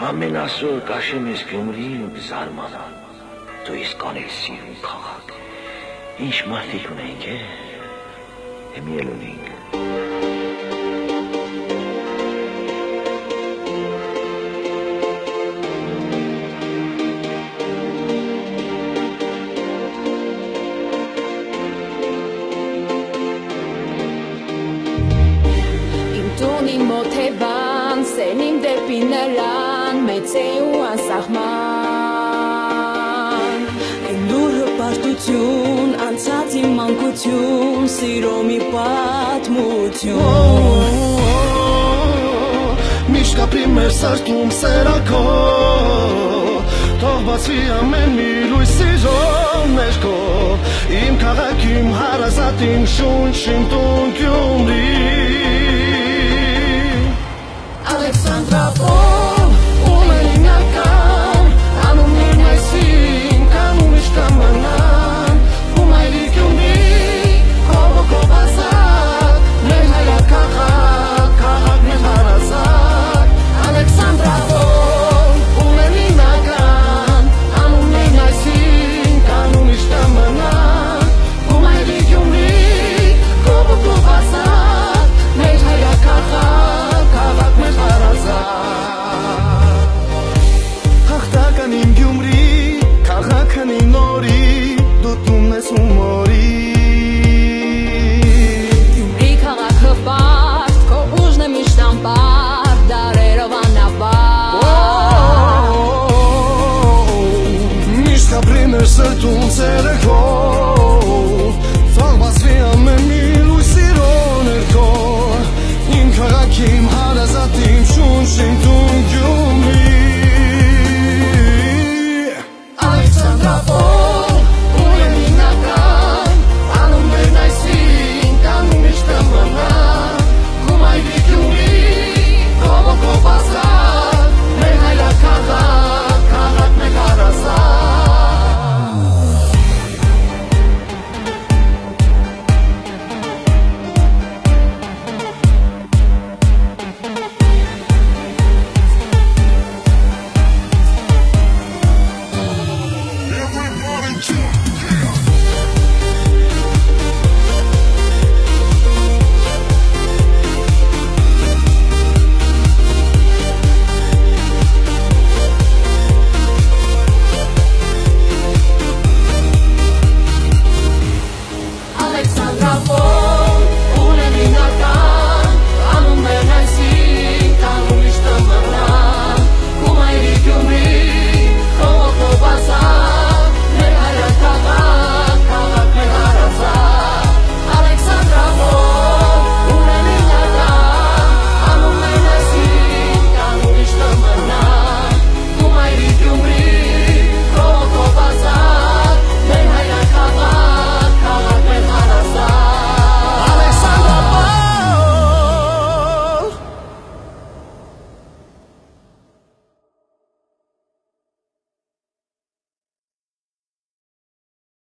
Ամեն ասոր կաշեմ ես Գյումրիին ու կզարմանալ, դու իսկ անել սիրուն քաղաք, ինչ մարդիկ ունենք Հիմի էլ ունենք Motevan, senim դեպի նրան մեծ է ու անսահման Այն լուր հպարտություն, անցածի մանկություն, սիրո մի պատմություն Միշտ կապրի մեր սրտում սերակո Թող բացվի ամեն մի լույս սիրո ներքո Իմ քաղաք, իմ հարազատ, իմ շունչ, իմ տուն Գյումրի Ալեքսանդրապոլ, ունենական, անուններն այսին, կանուն իշկամանան Ում այլի Գյումրի, հովոքով ազատ, մեր հայրաքաղաք, քաղաք մեր հարազատ Ալեքսանդրապոլ, ունենական, անուններն այսին, կանուն իշկամանան Ում այլի Գյումրի, հովոքով ազատ, մեր հայրաքաղաք Հաղթական իմ Գյումրի, քաղաքն իմ նորի, դու տունն ես հումորի Գյումրի քաղաքը բարդ, քո ուժն է միշտ անպարտ, դարերով անապարտ Միշտ կապրի մեր սրտում սերեքո Թող բացվի ամեն մի լույս սիրո ներքո Իմ քաղաք, իմ հարազատ, իմ շունչ, իմ տուն Գյումրի